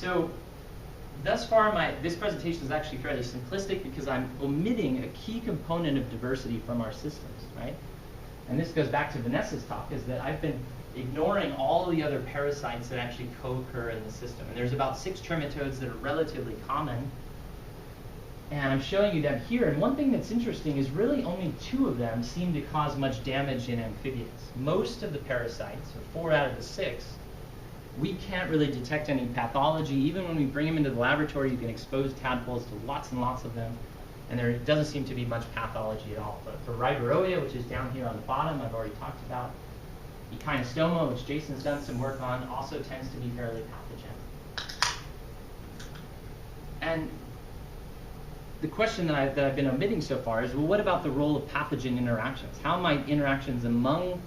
So thus far, this presentation is actually fairly simplistic because I'm omitting a key component of diversity from our systems, right? And this goes back to Vanessa's talk, is that I've been ignoring all the other parasites that actually co-occur in the system. And there's about 6 trematodes that are relatively common. And I'm showing you them here. And one thing that's interesting is really only 2 of them seem to cause much damage in amphibians. Most of the parasites, or 4 out of the 6, we can't really detect any pathology. Even when we bring them into the laboratory, you can expose tadpoles to lots and lots of them. And there doesn't seem to be much pathology at all. But for Rivaroia, which is down here on the bottom, I've already talked about, Echinostoma, which Jason's done some work on, also tends to be fairly pathogenic. And the question that I've been omitting so far is, well, what about the role of pathogen interactions? How might interactions among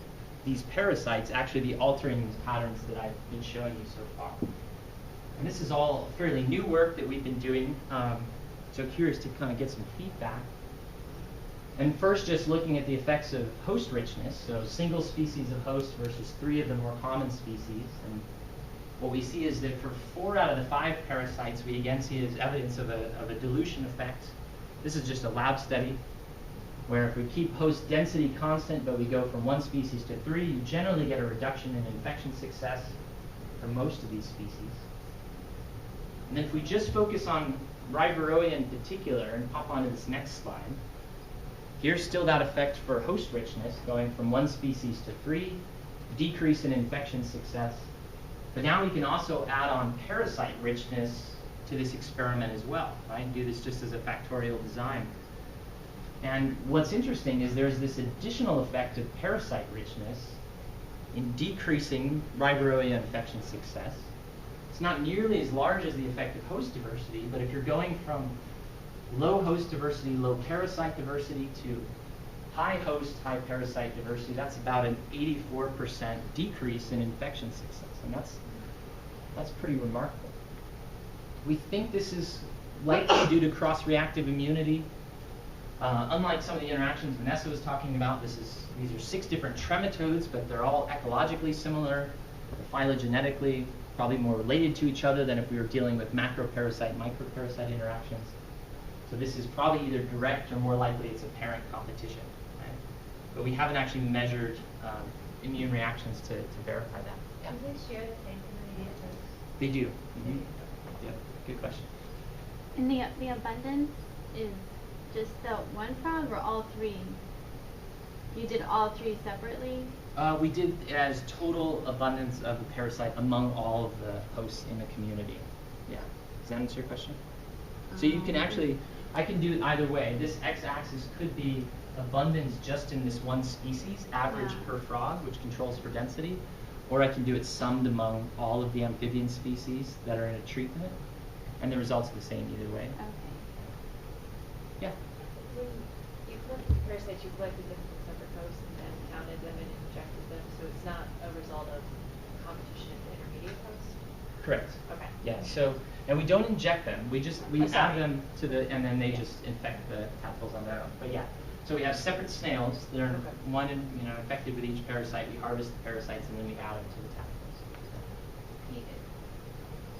these parasites actually be altering these patterns that I've been showing you so far? And this is all fairly new work that we've been doing, so curious to kind of get some feedback. And first, just looking at the effects of host richness, so single species of host versus 3 of the more common species. And what we see is that for 4 out of the 5 parasites, we again see as evidence of a dilution effect. This is just a lab study, where if we keep host density constant, but we go from 1 species to 3, you generally get a reduction in infection success for most of these species. And if we just focus on Rivaroia in particular, and pop onto this next slide, here's still that effect for host richness, going from 1 species to 3, decrease in infection success. But now we can also add on parasite richness to this experiment as well, right? And do this just as a factorial design. And what's interesting is there's this additional effect of parasite richness in decreasing Rivaroia infection success. It's not nearly as large as the effect of host diversity, but if you're going from low host diversity, low parasite diversity to high host, high parasite diversity, that's about an 84% decrease in infection success. And that's pretty remarkable. We think this is likely due to cross-reactive immunity. Unlike some of the interactions Vanessa was talking about, these are 6 different trematodes, but they're all ecologically similar, phylogenetically, probably more related to each other than if we were dealing with macroparasite, microparasite interactions. So this is probably either direct or more likely it's a parent competition. Right? But we haven't actually measured immune reactions to verify that. Yeah. Do they share the same intermediate dose? They do. Mm-hmm. Yeah, good question. And the abundance is just the 1 frog or all 3? You did all 3 separately? We did as total abundance of the parasite among all of the hosts in the community. Yeah. Does that answer your question? So you can actually, I can do it either way. This x-axis could be abundance just in this 1 species, average per frog, which controls for density, or I can do it summed among all of the amphibian species that are in a treatment, and the results are the same either way. Okay. Yeah. When you collected parasites, you collected them from separate hosts and then counted them and injected them, so it's not a result of competition of the intermediate hosts? Correct. Okay. Yeah. So, and we don't inject them. We add them to the, and then they just infect the tadpoles on their own. But yeah. So we have separate snails that are one infected with each parasite. We harvest the parasites and then we add them to the tadpoles.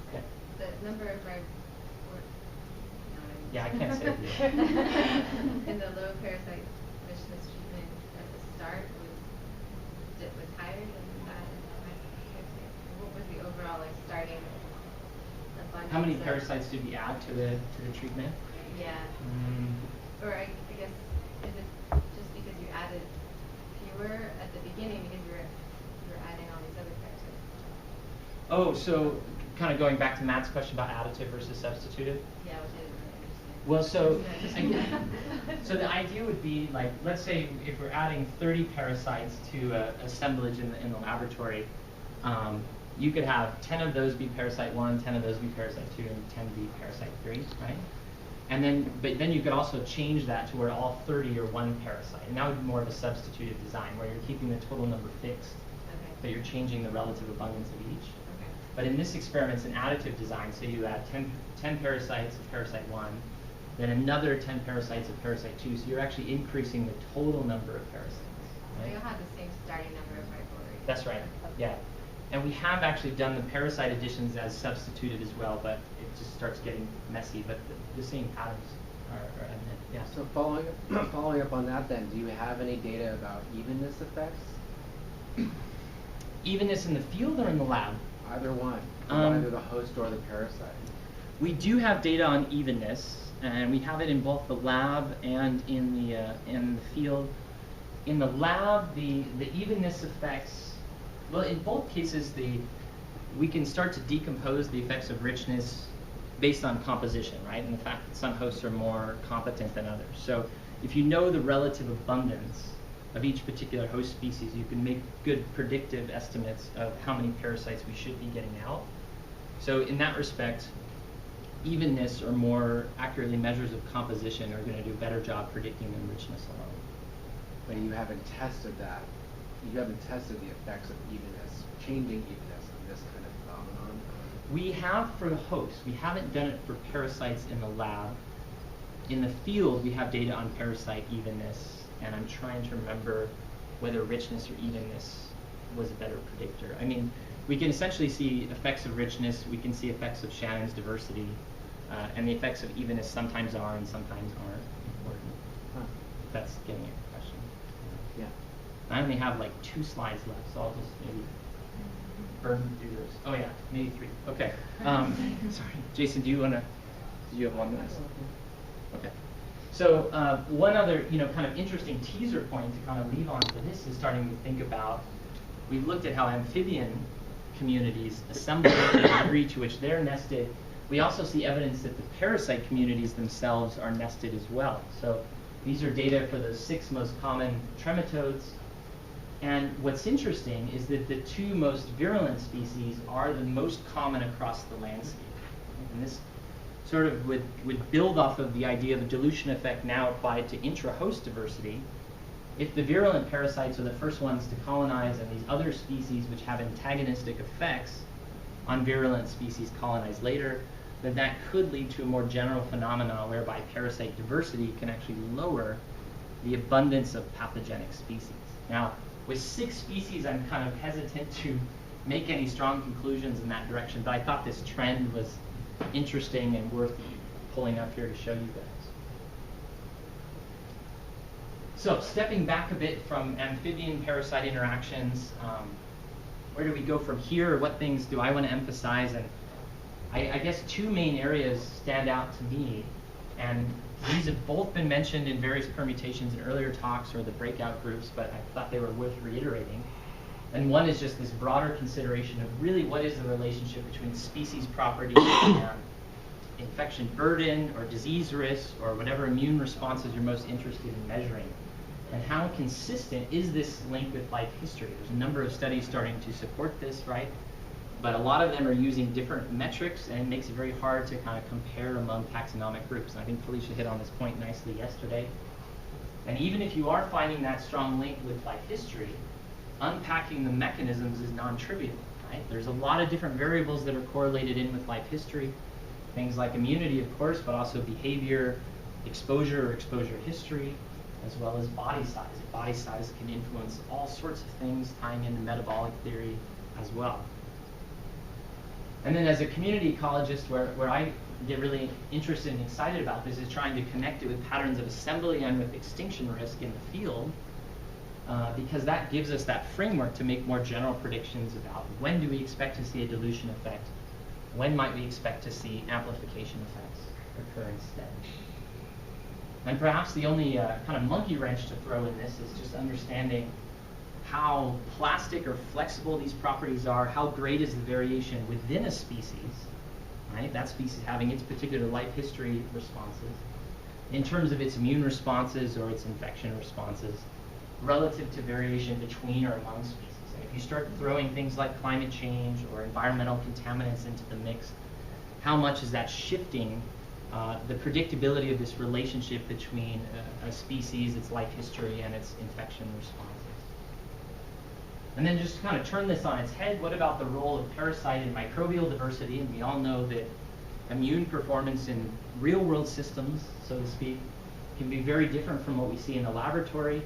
Okay. The number of yeah, I can't say it. in the low parasite richness treatment at the start was higher than that. What was the overall starting abundance? How many parasites did we add to the treatment? Yeah. Or I guess, is it just because you added fewer at the beginning because you were adding all these other parasites? Oh, so kind of going back to Matt's question about additive versus substitutive? Yeah, which I didn't really understand. Well, so the idea would be, like, let's say if we're adding 30 parasites to assemblage in the laboratory, you could have 10 of those be parasite 1, 10 of those be parasite 2, and 10 be parasite 3, right? And then, but then you could also change that to where all 30 are 1 parasite. And that would be more of a substitutive design, where you're keeping the total number fixed, but you're changing the relative abundance of each. Okay. But in this experiment, it's an additive design, so you add 10 parasites of parasite 1, then another 10 parasites of parasite 2, so you're actually increasing the total number of parasites. So Right? you'll have the same starting number of Rivaroia. That's right, yeah. And we have actually done the parasite additions as substituted as well, but it just starts getting messy. But the same patterns are evident. Yeah. So following up on that then, do you have any data about evenness effects? Evenness in the field or in the lab? Either one, either the host or the parasite. We do have data on evenness, and we have it in both the lab and in the field. In the lab, the evenness effects, well, in both cases, we can start to decompose the effects of richness based on composition, right? And the fact that some hosts are more competent than others. So if you know the relative abundance of each particular host species, you can make good predictive estimates of how many parasites we should be getting out. So in that respect, evenness or more accurately measures of composition are going to do a better job predicting than richness alone. But you haven't tested that. You haven't tested the effects of evenness, changing evenness on this kind of phenomenon. We have for the hosts. We haven't done it for parasites in the lab. In the field, we have data on parasite evenness, and I'm trying to remember whether richness or evenness was a better predictor. I mean, we can essentially see effects of richness, we can see effects of Shannon's diversity, and the effects of evenness sometimes are and sometimes aren't important. If that's getting at your question. Yeah. I only have like 2 slides left, so I'll just maybe burn through those. Oh yeah, maybe 3. Okay. Sorry, Jason, do you have 1 minute? Okay. So one other, kind of interesting teaser point to kind of leave on for this is starting to think about. We've looked at how amphibian communities assemble to the degree to which they're nested. We also see evidence that the parasite communities themselves are nested as well. So these are data for the 6 most common trematodes. And what's interesting is that the 2 most virulent species are the most common across the landscape. And this sort of would build off of the idea of a dilution effect now applied to intra-host diversity. If the virulent parasites are the first ones to colonize and these other species which have antagonistic effects on virulent species colonize later, then that could lead to a more general phenomenon whereby parasite diversity can actually lower the abundance of pathogenic species. Now, with 6 species, I'm kind of hesitant to make any strong conclusions in that direction, but I thought this trend was interesting and worth pulling up here to show you guys. So stepping back a bit from amphibian-parasite interactions, where do we go from here? What things do I want to emphasize? And I guess 2 main areas stand out to me, and these have both been mentioned in various permutations in earlier talks or the breakout groups, but I thought they were worth reiterating. And one is just this broader consideration of really what is the relationship between species properties and infection burden or disease risk or whatever immune responses you're most interested in measuring. And how consistent is this link with life history? There's a number of studies starting to support this, right? But a lot of them are using different metrics, and it makes it very hard to kind of compare among taxonomic groups. And I think Felicia hit on this point nicely yesterday. And even if you are finding that strong link with life history, unpacking the mechanisms is non-trivial, right? There's a lot of different variables that are correlated in with life history. Things like immunity, of course, but also behavior, exposure or exposure history, as well as body size. Body size can influence all sorts of things, tying into metabolic theory as well. And then as a community ecologist, where I get really interested and excited about this is trying to connect it with patterns of assembly and with extinction risk in the field, because that gives us that framework to make more general predictions about when do we expect to see a dilution effect, when might we expect to see amplification effects occur instead. And perhaps the only kind of monkey wrench to throw in this is just understanding how plastic or flexible these properties are, how great is the variation within a species, right? That species having its particular life history responses, in terms of its immune responses or its infection responses, relative to variation between or among species. And if you start throwing things like climate change or environmental contaminants into the mix, how much is that shifting the predictability of this relationship between a species, its life history, and its infection responses? And then just to kind of turn this on its head, what about the role of parasite in microbial diversity? And we all know that immune performance in real-world systems, so to speak, can be very different from what we see in the laboratory.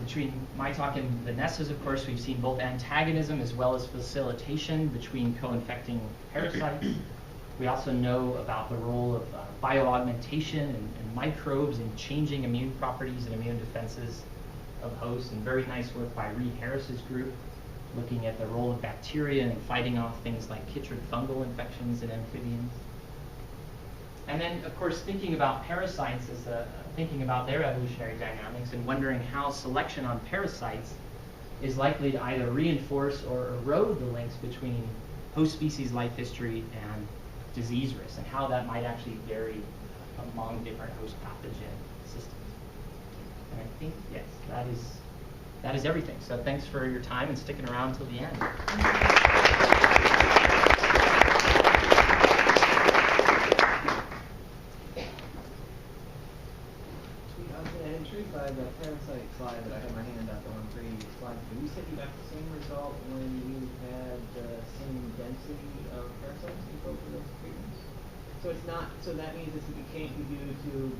Between my talk and Vanessa's, of course, we've seen both antagonism as well as facilitation between co-infecting parasites. We also know about the role of bioaugmentation and microbes in changing immune properties and immune defenses of hosts, and very nice work by Reed Harris's group looking at the role of bacteria in fighting off things like chytrid fungal infections in amphibians. And then, of course, thinking about parasites is thinking about their evolutionary dynamics and wondering how selection on parasites is likely to either reinforce or erode the links between host species life history and disease risk, and how that might actually vary among different host pathogen systems. And I think, yes, that is everything. So thanks for your time and sticking around till the end. I'm intrigued by the parasite slide that I had my hand up on previous slides. But you said you got the same result when you had the same density of parasites in both of those treatments. So it's not. So that means it's it can't be due to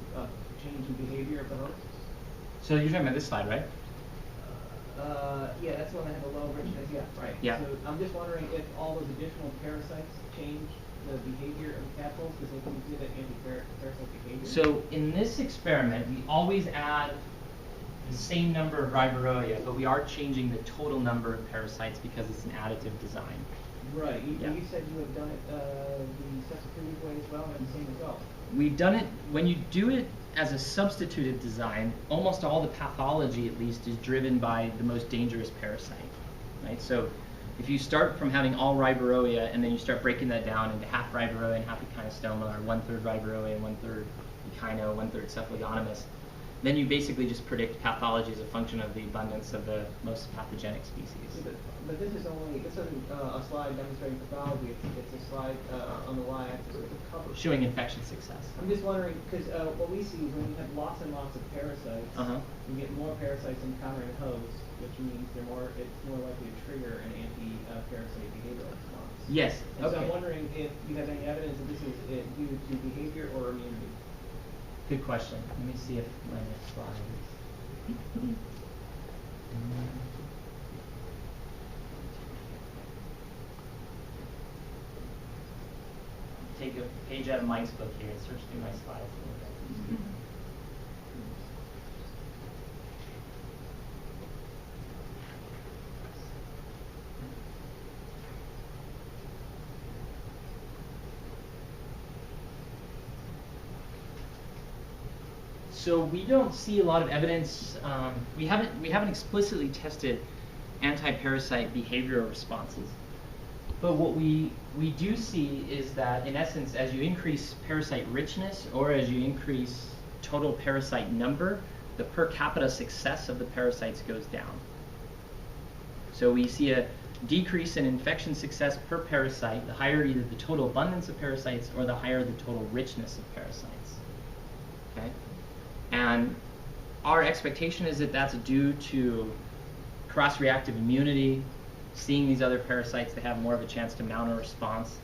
change in behavior of the host. So you're talking about this slide, right? Yeah, that's the one that had the low richness. Yeah, right. Yeah. So I'm just wondering if all those additional parasites change the behavior of the tadpoles, because they can do that anti-parasite behavior. So in this experiment, we always add the same number of Rivaroia, but we are changing the total number of parasites because it's an additive design. Right. You said you have done it the substituted way as well and had the same result. We've done it, when you do it as a substituted design, almost all the pathology, at least, is driven by the most dangerous parasite, right? So if you start from having all Rivaroia and then you start breaking that down into half Rivaroia and half Echinostoma, or 1/3 Rivaroia and 1/3 Echino, 1/3 Cephalogonomus, then you basically just predict pathology as a function of the abundance of the most pathogenic species. But this isn't a slide demonstrating pathology. It's a slide on the y-axis with a cover. Showing infection success. I'm just wondering, because what we see is when you have lots and lots of parasites, you get more parasites encountering hosts, which means it's more likely to trigger an anti-parasite behavioral response. Yes. And so I'm wondering if you have any evidence that this is due to behavior or immunity. Good question. Let me see if my next slide is. Take a page out of Mike's book here and search through my slides a little bit. So we don't see a lot of evidence. We haven't explicitly tested anti-parasite behavioral responses. But what we do see is that, in essence, as you increase parasite richness or as you increase total parasite number, the per capita success of the parasites goes down. So we see a decrease in infection success per parasite, the higher either the total abundance of parasites or the higher the total richness of parasites. Okay? And our expectation is that that's due to cross-reactive immunity, seeing these other parasites, they have more of a chance to mount a response.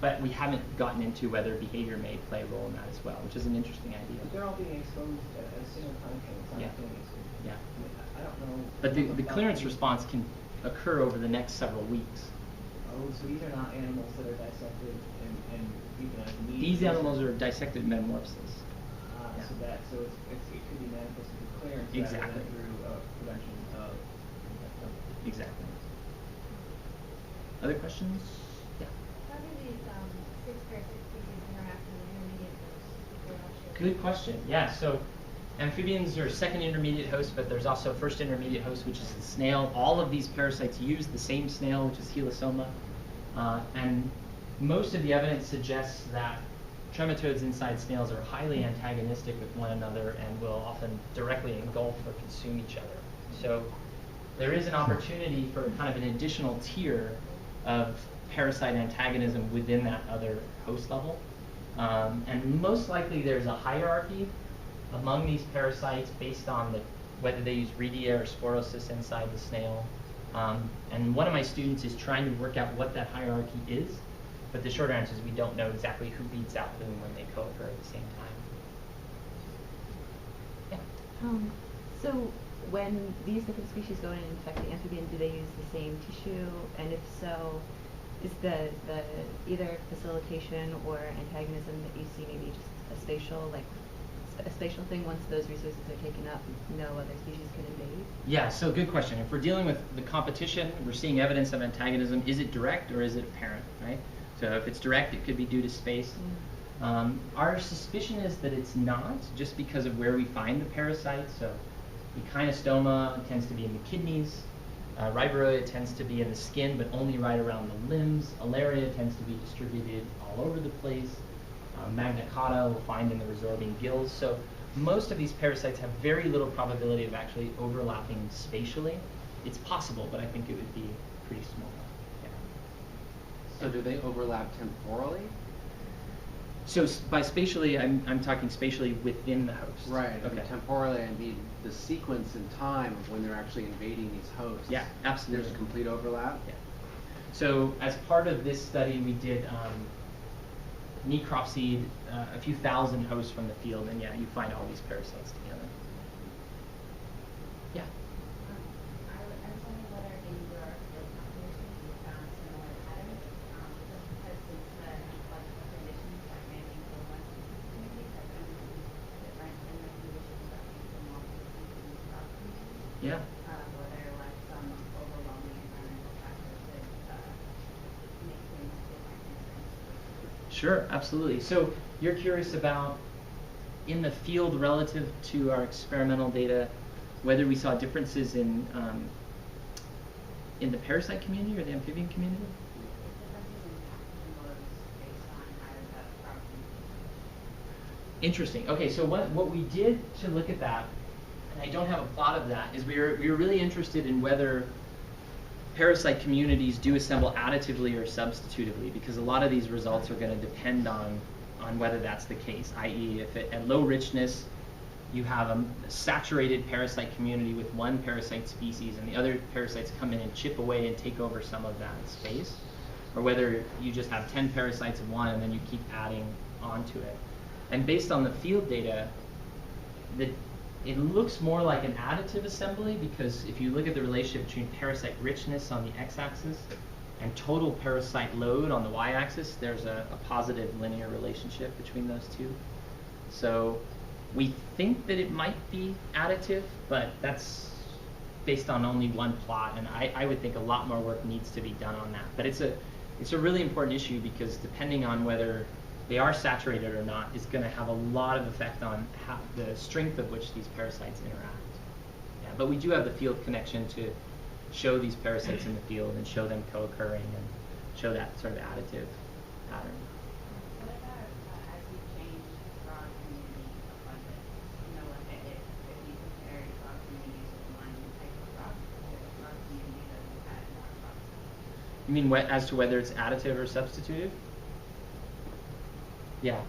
But we haven't gotten into whether behavior may play a role in that as well, which is an interesting idea. But they're all being exposed at a single time simultaneously. Yeah. I don't know. But the clearance response can occur over the next several weeks. Oh, so these are not animals that are dissected and euthanized. These animals are dissected metamorphosis. Yeah. So it could be manifested through clearance exactly. rather than through prevention of. Exactly. Other questions? Yeah. How do these 6 parasite species interact with intermediate hosts? Good question. Yeah. So amphibians are second intermediate host, but there's also first intermediate host, which is the snail. All of these parasites use the same snail, which is Helosoma. And most of the evidence suggests that trematodes inside snails are highly antagonistic with one another and will often directly engulf or consume each other. So there is an opportunity for kind of an additional tier of parasite antagonism within that other host level. And most likely there's a hierarchy among these parasites based on whether they use Rhedia or sporocysts inside the snail. And one of my students is trying to work out what that hierarchy is, but the short answer is we don't know exactly who beats out whom when they co-occur at the same time. Yeah. So when these different species go in and infect the amphibian, do they use the same tissue? And if so, is the either facilitation or antagonism that you see maybe just a spatial thing? Once those resources are taken up, no other species can invade? Yeah, so good question. If we're dealing with the competition, we're seeing evidence of antagonism. Is it direct or is it apparent, right? So if it's direct, it could be due to space. Our suspicion is that it's not, just because of where we find the parasites. So Echinostoma tends to be in the kidneys. Riparoia tends to be in the skin, but only right around the limbs. Alaria tends to be distributed all over the place. Magna cauda we'll find in the resorbing gills. So most of these parasites have very little probability of actually overlapping spatially. It's possible, but I think it would be pretty small. Yeah. So do they overlap temporally? So by spatially, I'm talking spatially within the host. Right. Okay. And temporally, I mean the sequence in time of when they're actually invading these hosts. Yeah, absolutely. There's a complete overlap? Yeah. So as part of this study, we did necropsied a few thousand hosts from the field, and yeah, you find all these parasites together. Yeah. I was wondering whether in your field populations you found similar patterns, because since the ecological conditions that ran into one species communities have been different than the conditions that came from multiple species across communities. Yeah. Whether like some overwhelming environmental factors that make things different in certain situations. Sure, absolutely. So you're curious about, in the field relative to our experimental data, whether we saw differences in the parasite community or the amphibian community? Interesting. Okay, so what we did to look at that, and I don't have a plot of that, is we were really interested in whether parasite communities do assemble additively or substitutively, because a lot of these results are going to depend on whether that's the case, i.e. if at low richness you have a saturated parasite community with one parasite species and the other parasites come in and chip away and take over some of that space, or whether you just have 10 parasites of one and then you keep adding onto it. And based on the field data, it looks more like an additive assembly, because if you look at the relationship between parasite richness on the x-axis and total parasite load on the y-axis, there's a positive linear relationship between those two. So we think that it might be additive, but that's based on only one plot, and I would think a lot more work needs to be done on that. But it's a really important issue, because depending on whether they are saturated or not is going to have a lot of effect on the strength of which these parasites interact. Yeah, but we do have the field connection to show these parasites in the field and show them co-occurring and show that sort of additive pattern. What about as you change frog community abundance? You know, like if you compare frog communities with one type of frog, or a frog community that has had more frogs? You mean as to whether it's additive or substitutive? Yeah.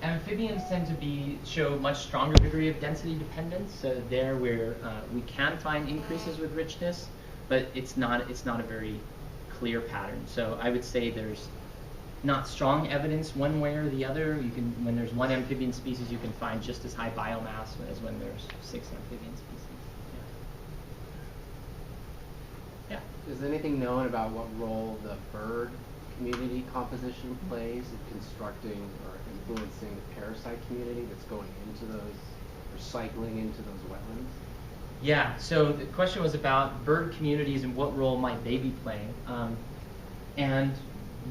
Amphibians tend to show much stronger degree of density dependence. So there where we can find increases with richness, but it's not a very clear pattern. So I would say there's not strong evidence one way or the other. When there's one amphibian species, you can find just as high biomass as when there's 6 amphibian species. Yeah. Is anything known about what role the bird community composition plays in constructing or influencing the parasite community that's going into those, or cycling into those wetlands? Yeah, so the question was about bird communities and what role might they be playing. And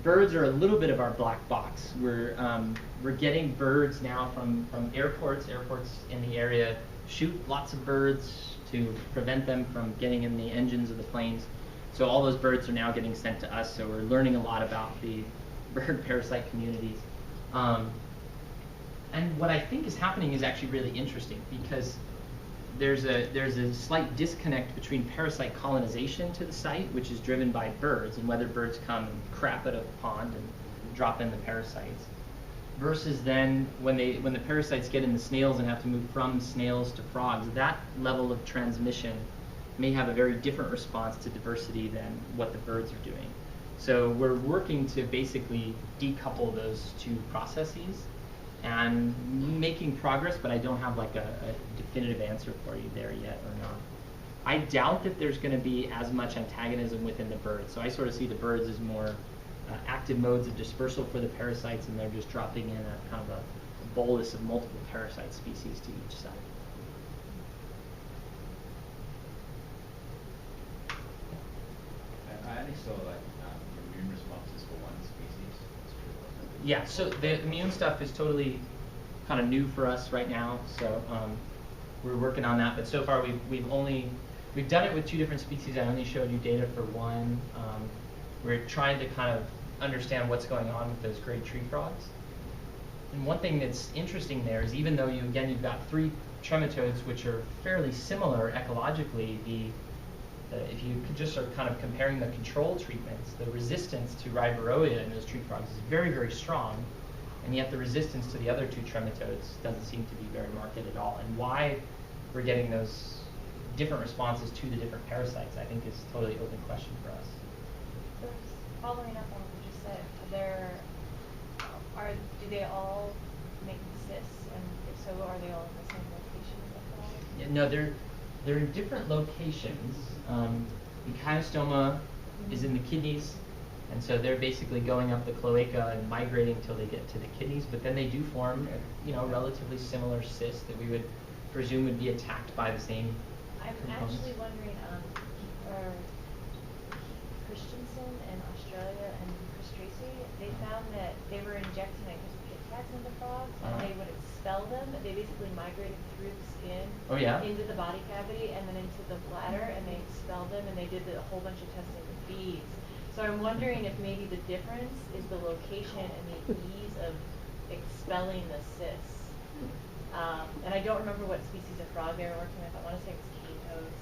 birds are a little bit of our black box. We're getting birds now from airports. Airports in the area shoot lots of birds to prevent them from getting in the engines of the planes. So all those birds are now getting sent to us, so we're learning a lot about the bird parasite communities. And what I think is happening is actually really interesting, because there's a slight disconnect between parasite colonization to the site, which is driven by birds, and whether birds come and crap at a pond and drop in the parasites, versus then when the parasites get in the snails and have to move from snails to frogs, that level of transmission may have a very different response to diversity than what the birds are doing. So we're working to basically decouple those two processes and making progress, but I don't have like a definitive answer for you there yet or not. I doubt that there's going to be as much antagonism within the birds. So I sort of see the birds as more active modes of dispersal for the parasites, and they're just dropping in a kind of a bolus of multiple parasite species to each side. I only saw like immune responses for one species. That's true, wasn't it? Yeah, so the immune stuff is totally kind of new for us right now. So we're working on that, but so far we've done it with 2 different species. I only showed you data for one. We're trying to kind of understand what's going on with those great tree frogs. And one thing that's interesting there is even though you've got 3 trematodes which are fairly similar ecologically, if you could just start kind of comparing the control treatments, the resistance to Rivaroia in those tree frogs is very, very strong, and yet the resistance to the other 2 trematodes doesn't seem to be very marked at all. And why we're getting those different responses to the different parasites, I think, is a totally open question for us. So just following up on what you just said, do they all make cysts, and if so, are they all in the same location as the frog? Yeah, no, they're in different locations. The chylostoma is in the kidneys, and so they're basically going up the cloaca and migrating until they get to the kidneys. But then they do form, relatively similar cysts that we would presume would be attacked by the same I'm components. actually wondering, Christensen in Australia and Chris Tracy, they found that they were injecting, I guess, Kit Kats into frogs, and they would expel them. They basically migrated through the skin into the body cavity and then into the bladder, and they expelled them, and they did a whole bunch of testing with bees. So I'm wondering if maybe the difference is the location and the ease of expelling the cysts. And I don't remember what species of frog they were working with. I want to say it was cane toads.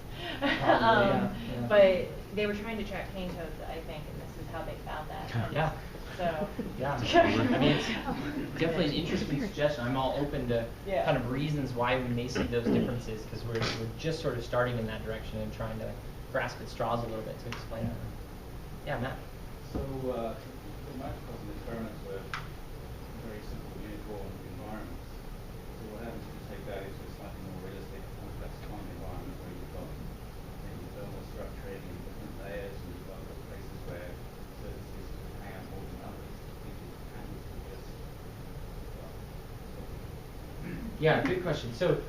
But they were trying to track cane toads, I think, and this is how they found that. Yeah. So. Yeah. I mean, it's definitely an interesting suggestion. I'm all open to kind of reasons why we may see those differences, because we're just sort of starting in that direction and trying to grasp at straws a little bit to explain it. Yeah, Matt. So the microcosm experiments were very simple, uniform environments. So what happens if you take that into a slightly more realistic, complex climate environment where you've got maybe thermal structuring in different layers, and you've got places where certain species hang out more than others. Yeah, good question. So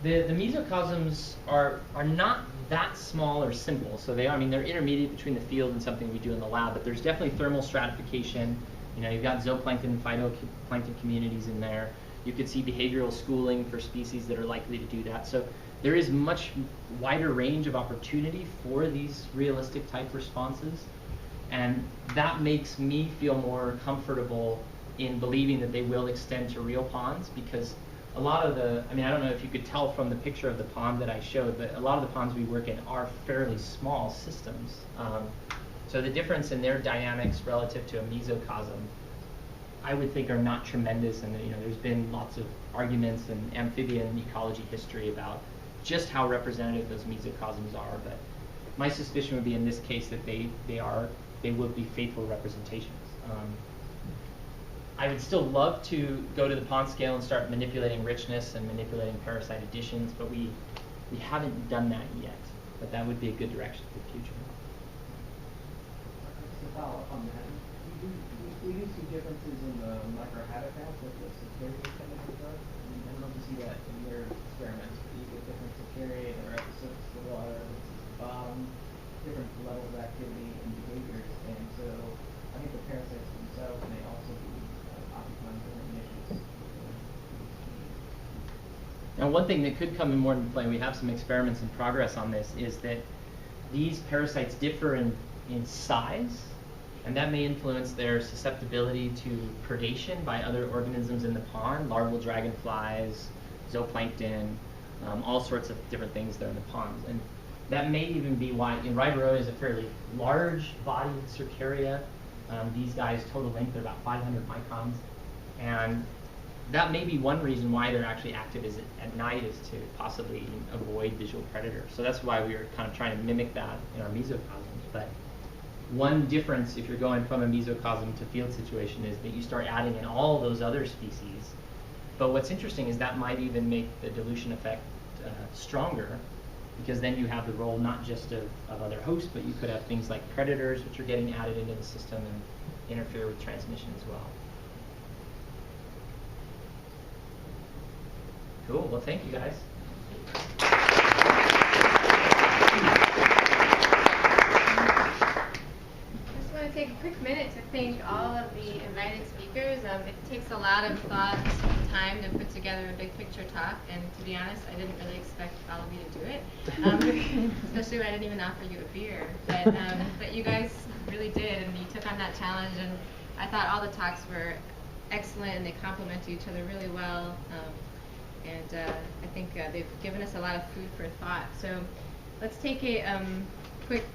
the mesocosms are not that small or simple. So they're intermediate between the field and something we do in the lab, but there's definitely thermal stratification. You've got zooplankton and phytoplankton communities in there. You could see behavioral schooling for species that are likely to do that. So there is much wider range of opportunity for these realistic type responses. And that makes me feel more comfortable in believing that they will extend to real ponds, because a lot of I don't know if you could tell from the picture of the pond that I showed, but a lot of the ponds we work in are fairly small systems. So the difference in their dynamics relative to a mesocosm, I would think, are not tremendous. And there's been lots of arguments in amphibian ecology history about just how representative those mesocosms are. But my suspicion would be in this case that they would be faithful representations. I would still love to go to the pond scale and start manipulating richness and manipulating parasite additions, but we haven't done that yet. But that would be a good direction for the future. Just to follow up on that, we do see differences in the microhabitats that the sectarian tend to occur. I don't know if you see that in your experiments, but you get different sectarian or episodes of the water, different levels of activity and behaviors, and so I think the parasites themselves may also be occupying different niches. Now, one thing that could come in more into play, we have some experiments in progress on this, is that these parasites differ in size, and that may influence their susceptibility to predation by other organisms in the pond, larval dragonflies, zooplankton, all sorts of different things that are in the ponds. And that may even be why, Rivaroia is a fairly large-bodied cercaria. These guys, total length, are about 500 microns. And that may be one reason why they're actually active at night, is to possibly avoid visual predators. So that's why we were kind of trying to mimic that in our mesocosms. But one difference, if you're going from a mesocosm to field situation, is that you start adding in all those other species, But what's interesting is that might even make the dilution effect stronger, because then you have the role not just of other hosts, but you could have things like predators, which are getting added into the system and interfere with transmission as well. Cool. Well, thank you, guys. I take a quick minute to thank all of the invited speakers. It takes a lot of thought and time to put together a big picture talk, and to be honest, I didn't really expect all of you to do it, especially when I didn't even offer you a beer. But you guys really did, and you took on that challenge, and I thought all the talks were excellent, and they complemented each other really well, and I think they've given us a lot of food for thought. So let's take a quick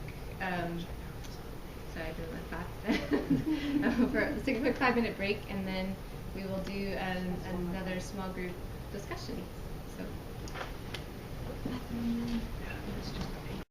sorry, I didn't let thought. Let's take a quick 5-minute break, and then we will do another small group discussion. So.